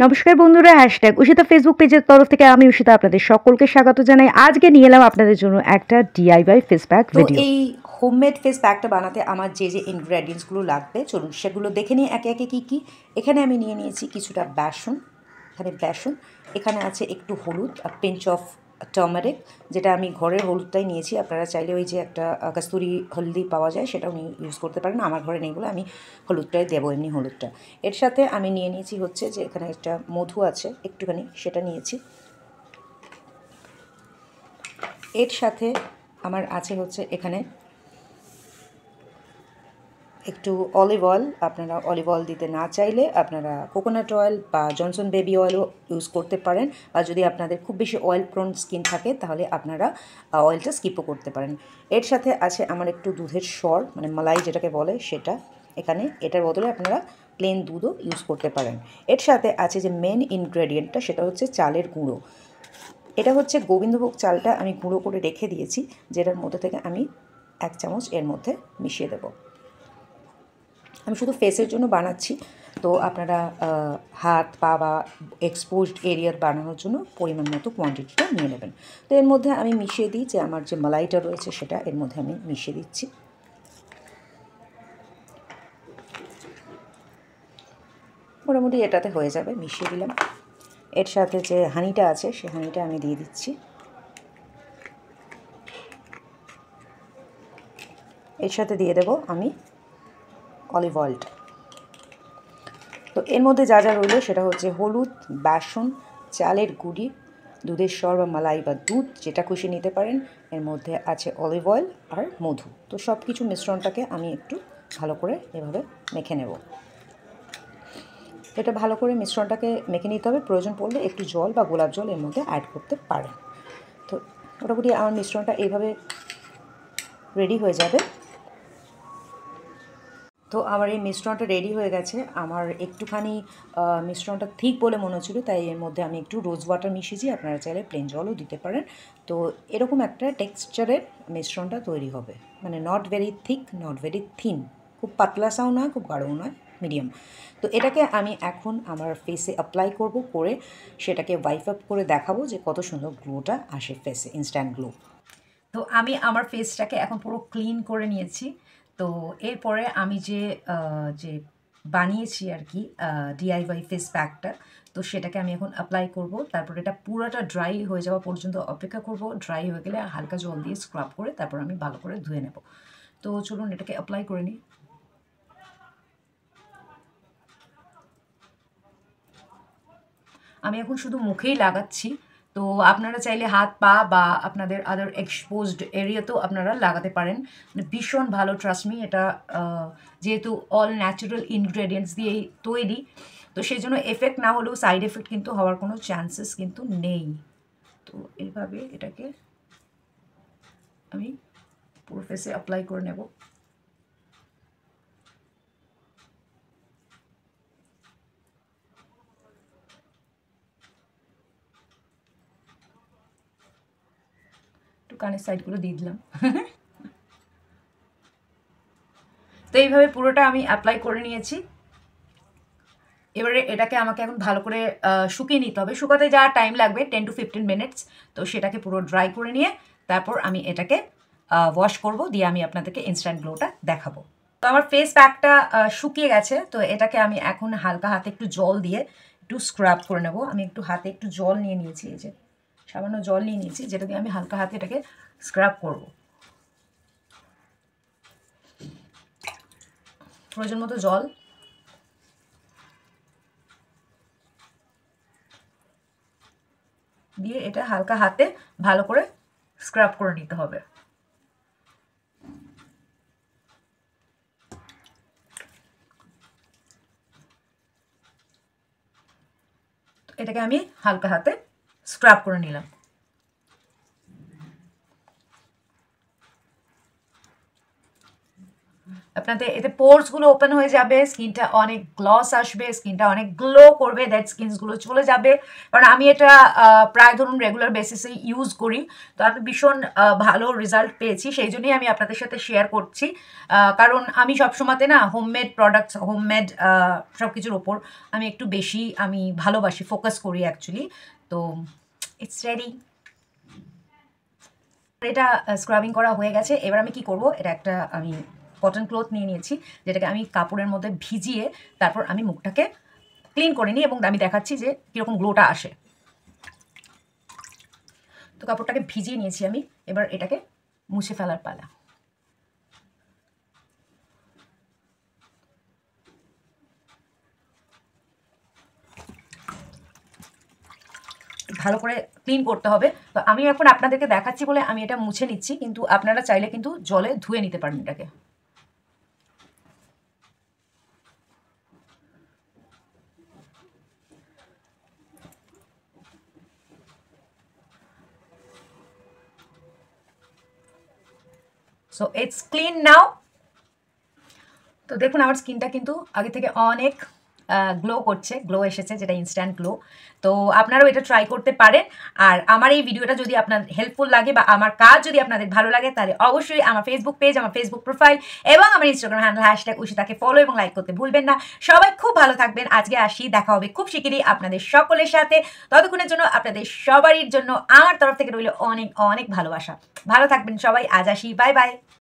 নমস্কার বন্ধুরা, উষিতা ফেসবুক পেজের তরফ থেকে আমি উষিতা আপনাদের সকলকে স্বাগত জানাই। আজকে নিয়ে এলাম আপনাদের জন্য একটা ডিআইওয়াই ফেস প্যাক তো ভিডিও। এই হোমমেড ফেস প্যাকটা বানাতে আমার যে ইনগ্রেডিয়েন্টসগুলো লাগবে চলুন সেগুলো দেখে নিই একে একে কী কী। এখানে আমি নিয়ে নিয়েছি কিছুটা বেসন, এখানে আছে একটু হলুদ, পিঞ্চ অফ টার্মারিক, যেটা আমি ঘরের হলুদটাই নিয়েছি। আপনারা চাইলে ওই যে একটা কস্তুরি হলদি পাওয়া যায় সেটাও ইউজ করতে পারেন, আমার ঘরে নেই বলে আমি হলুদটাই দেবো, এমনি হলুদটা। এর সাথে আমি নিয়ে নিয়েছি হচ্ছে যে এখানে একটা মধু আছে একটুখানি, সেটা নিয়েছি। এর সাথে আমার আছে হচ্ছে এখানে একটু অলিভ অয়েল। আপনারা অলিভ অয়েল দিতে না চাইলে আপনারা কোকোনাট অয়েল বা জনসন বেবি অয়েলও ইউজ করতে পারেন, বা যদি আপনাদের খুব বেশি অয়েল প্রোন স্কিন থাকে তাহলে আপনারা অয়েলটা স্কিপও করতে পারেন। এর সাথে আছে আমার একটু দুধের সর, মানে মালাই যেটাকে বলে সেটা এখানে। এটার বদলে আপনারা প্লেন দুধও ইউজ করতে পারেন। এর সাথে আছে যে মেন ইনগ্রেডিয়েন্টটা, সেটা হচ্ছে চালের গুঁড়ো। এটা হচ্ছে গোবিন্দভোগ চালটা আমি গুঁড়ো করে রেখে দিয়েছি, যেটার মধ্যে থেকে আমি 1 চামচ এর মধ্যে মিশিয়ে দেবো। আমি শুধু ফেসের জন্য বানাচ্ছি, তো আপনারা হাত পা বা এক্সপোজড এরিয়ার বানানোর জন্য পরিমাণ মতো কোয়ান্টিটিটা নিয়ে নেবেন। তো এর মধ্যে আমি মিশিয়ে দিই যে আমার যে মালাইটা রয়েছে সেটা এর মধ্যে আমি মিশিয়ে দিচ্ছি। মোটামুটি এটাতে হয়ে যাবে, মিশিয়ে দিলাম। এর সাথে যে হানিটা আছে সেই হানিটা আমি দিয়ে দিচ্ছি। এর সাথে দিয়ে দেব আমি অলিভ অয়েলটা। তো এর মধ্যে যা যা রইল সেটা হচ্ছে হলুদ, বেসন, চালের গুঁড়ি, দুধের সর বা মালাই বা দুধ যেটা খুশি নিতে পারেন, এর মধ্যে আছে অলিভ অয়েল আর মধু। তো সব কিছু মিশ্রণটাকে আমি একটু ভালো করে এভাবে মেখে নেব। এটা ভালো করে মিশ্রণটাকে মেখে নিতে হবে। প্রয়োজন পড়লে একটু জল বা গোলাপ জল এর মধ্যে অ্যাড করতে পারেন। তো মোটামুটি আমার মিশ্রণটা এইভাবে রেডি হয়ে যাবে। তো আমার এই মিশ্রণটা রেডি হয়ে গেছে। আমার একটুখানি মিশ্রণটা থিক বলে মনে হচ্ছিলো, তাই এর মধ্যে আমি একটু রোজ ওয়াটার মিশিয়েছি। আপনারা চাইলে প্লেন জলও দিতে পারেন। তো এরকম একটা টেক্সচারের মিশ্রণটা তৈরি হবে, মানে not very thick, not very thin, খুব পাতলাসাও নয়, খুব গাঢ়ও নয়, মিডিয়াম। তো এটাকে আমি এখন আমার ফেসে অ্যাপ্লাই করব, করে সেটাকে ওয়াইপ আপ করে দেখাবো যে কত সুন্দর গ্লোটা আসে ফেসে, ইনস্ট্যান্ট গ্লো। তো আমি আমার ফেসটাকে এখন পুরো ক্লিন করে নিয়েছি। তো এরপরে আমি যে বানিয়েছি আর কি ডিআইওয়াই ফেস প্যাকটা, তো সেটাকে আমি এখন অ্যাপ্লাই করব। তারপর এটা পুরোটা ড্রাই হয়ে যাওয়া পর্যন্ত অপেক্ষা করব। ড্রাই হয়ে গেলে হালকা জল দিয়ে স্ক্রাব করে তারপর আমি ভালো করে ধুয়ে নেব। তো চলুন এটাকে অ্যাপ্লাই করে নিই। আমি এখন শুধু মুখেই লাগাচ্ছি। তো আপনারা চাইলে হাত পা বা আপনাদের আদার এক্সপোজড এরিয়াতেও আপনারা লাগাতে পারেন। ভীষণ ভালো, ট্রাস্ট মি। এটা যেহেতু অল ন্যাচারাল ইনগ্রেডিয়েন্টস দিয়েই তৈরি, তো সেই জন্য এফেক্ট না হলেও সাইড এফেক্ট কিন্তু হওয়ার কোনো চান্সেস কিন্তু নেই। তো এইভাবে এটাকে আমি পুরো ফেসে অ্যাপ্লাই করে নেব। একটু কানের সাইডগুলো দিয়ে দিলাম। তো এইভাবে পুরোটা আমি অ্যাপ্লাই করে নিয়েছি। এবারে এটাকে আমাকে এখন ভালো করে শুকিয়ে নিতে হবে। শুকাতে যা টাইম লাগবে 10 to 15 মিনিটস। তো সেটাকে পুরো ড্রাই করে নিয়ে তারপর আমি এটাকে ওয়াশ করব, দিয়ে আমি আপনাদেরকে ইনস্ট্যান্ট গ্লোটা দেখাবো। তো আমার ফেস প্যাকটা শুকিয়ে গেছে। তো এটাকে আমি এখন হালকা হাতে একটু জল দিয়ে একটু স্ক্রাব করে নেব। আমি একটু হাতে একটু জল নিয়ে নিয়েছি, এই যে সামান্য জল নিয়ে নিয়েছি, যেটা দিয়ে আমি হালকা হাতে এটাকে স্ক্রাব করব। প্রয়োজন মতো জল দিয়ে এটা হালকা হাতে ভালো করে স্ক্রাব করে নিতে হবে। এটাকে আমি হালকা হাতে স্ক্রাব করে নিলাম। আপনাদের এতে পোর্সগুলো ওপেন হয়ে যাবে, স্কিনটা অনেক গ্লস আসবে, স্কিনটা অনেক গ্লো করবে, ডেড স্কিনসগুলো চলে যাবে। কারণ আমি এটা প্রায় ধরুন রেগুলার বেসিসে ইউজ করি, তো আমি ভীষণ ভালো রেজাল্ট পেয়েছি, সেই জন্যই আমি আপনাদের সাথে শেয়ার করছি। কারণ আমি সবসময়তে না হোমমেড প্রোডাক্টস, হোমমেড সব কিছুর ওপর আমি একটু বেশি আমি ভালোবাসি, ফোকাস করি অ্যাকচুয়ালি। তো ইটস রেডি। এটা স্ক্রাবিং করা হয়ে গেছে। এবার আমি কি করব, এটা একটা আমি কটন ক্লথ নিয়ে নিয়েছি, যেটাকে আমি কাপড়ের মধ্যে ভিজিয়ে তারপর আমি মুখটাকে ক্লিন করে নিই এবং আমি দেখাচ্ছি যে কীরকম গ্লোটা আসে। তো কাপড়টাকে ভিজিয়ে নিয়েছি আমি, এবার এটাকে মুছে ফেলার পালা। ভালো করে ক্লিন করতে হবে। তো আমি এখন আপনাদেরকে দেখাচ্ছি বলে আমি এটা মুছে নিচ্ছি, কিন্তু আপনারা চাইলে কিন্তু জলে ধুয়ে নিতে পারেন এটাকে। সো ইটস ক্লিন নাও। তো দেখুন আমার স্কিনটা কিন্তু আগে থেকে অনেক গ্লো করছে, গ্লো এসেছে, যেটা ইনস্ট্যান্ট গ্লো। তো আপনারাও এটা ট্রাই করতে পারেন। আর আমার এই ভিডিওটা যদি আপনার হেল্পফুল লাগে বা আমার কাজ যদি আপনাদের ভালো লাগে, তাহলে অবশ্যই আমার ফেসবুক পেজ, আমার ফেসবুক প্রোফাইল এবং আমার ইনস্টাগ্রাম হ্যান্ডেল #উশিতাকে ফলো এবং লাইক করতে ভুলবেন না। সবাই খুব ভালো থাকবেন। আজকে আসি, দেখা হবে খুব শিগগিরই আপনাদের সকলের সাথে। ততক্ষণের জন্য আপনাদের সবারই জন্য আমার তরফ থেকে রইল অনেক অনেক ভালোবাসা। ভালো থাকবেন সবাই। আজ আসি, বাই বাই।